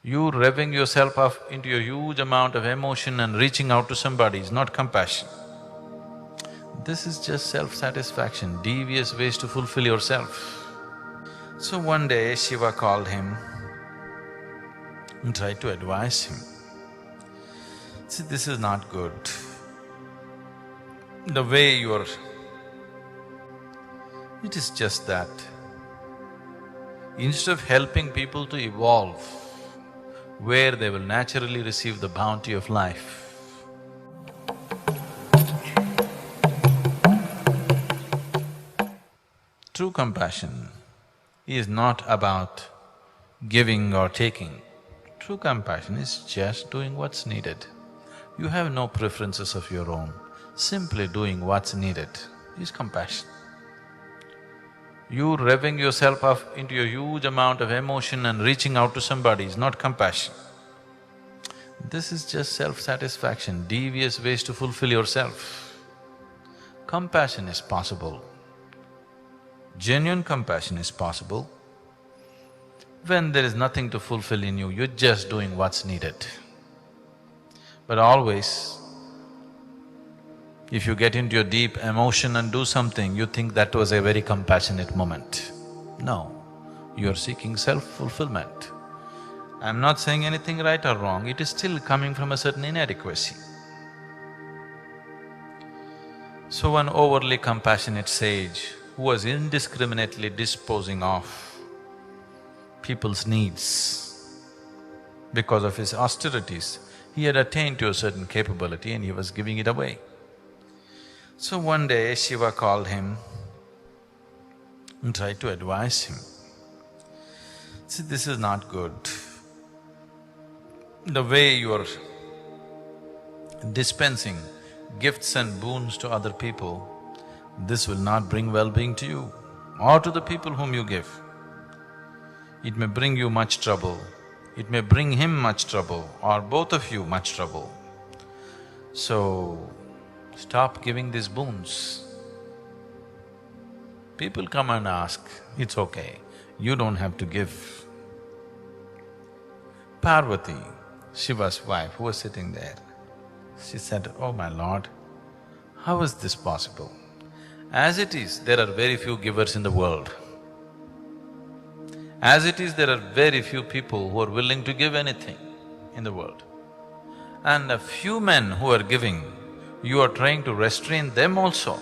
You revving yourself up into a huge amount of emotion and reaching out to somebody is not compassion. This is just self-satisfaction, devious ways to fulfill yourself. So one day Shiva called him and tried to advise him. See, this is not good. The way you're… It is just that instead of helping people to evolve where they will naturally receive the bounty of life, true compassion is not about giving or taking. True compassion is just doing what's needed. You have no preferences of your own. Simply doing what's needed is compassion. You revving yourself up into a huge amount of emotion and reaching out to somebody is not compassion. This is just self-satisfaction, devious ways to fulfill yourself. Compassion is possible. Genuine compassion is possible when there is nothing to fulfill in you, you're just doing what's needed. But always, if you get into your deep emotion and do something, you think that was a very compassionate moment. No, you're seeking self-fulfillment. I'm not saying anything right or wrong, it is still coming from a certain inadequacy. So one overly compassionate sage who was indiscriminately disposing of people's needs because of his austerities, he had attained to a certain capability and he was giving it away. So one day Shiva called him and tried to advise him. See, this is not good. The way you're dispensing gifts and boons to other people, this will not bring well-being to you or to the people whom you give. It may bring you much trouble, it may bring him much trouble or both of you much trouble. So, stop giving these boons. People come and ask, it's okay, you don't have to give. Parvati, Shiva's wife, who was sitting there, she said, "Oh my lord, how is this possible? As it is, there are very few givers in the world. As it is, there are very few people who are willing to give anything in the world. And a few men who are giving, you are trying to restrain them also.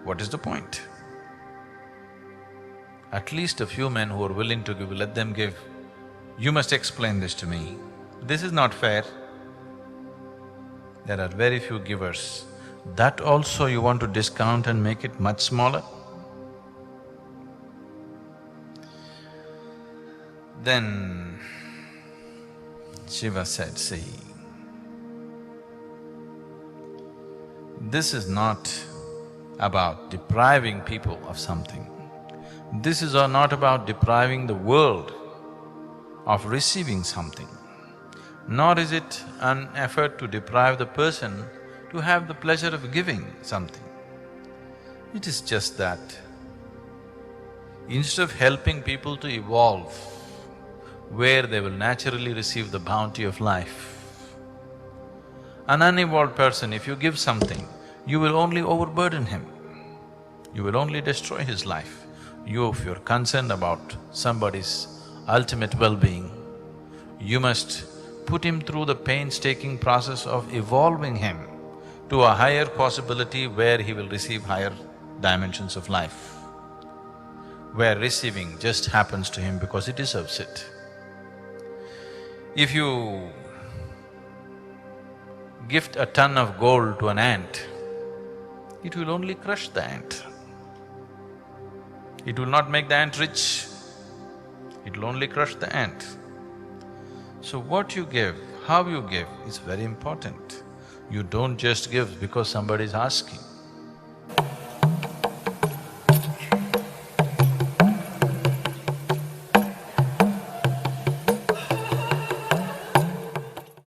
What is the point? At least a few men who are willing to give, let them give. You must explain this to me. This is not fair. There are very few givers. That also you want to discount and make it much smaller?" Then Shiva said, "See, this is not about depriving people of something. This is not about depriving the world of receiving something, nor is it an effort to deprive the person to have the pleasure of giving something. It is just that instead of helping people to evolve where they will naturally receive the bounty of life, an unevolved person, if you give something, you will only overburden him, you will only destroy his life. If you're concerned about somebody's ultimate well-being, you must put him through the painstaking process of evolving him to a higher possibility where he will receive higher dimensions of life, where receiving just happens to him because he deserves it. If you gift a ton of gold to an ant, it will only crush the ant. It will not make the ant rich, it will only crush the ant. So what you give, how you give is very important. You don't just give because somebody is asking.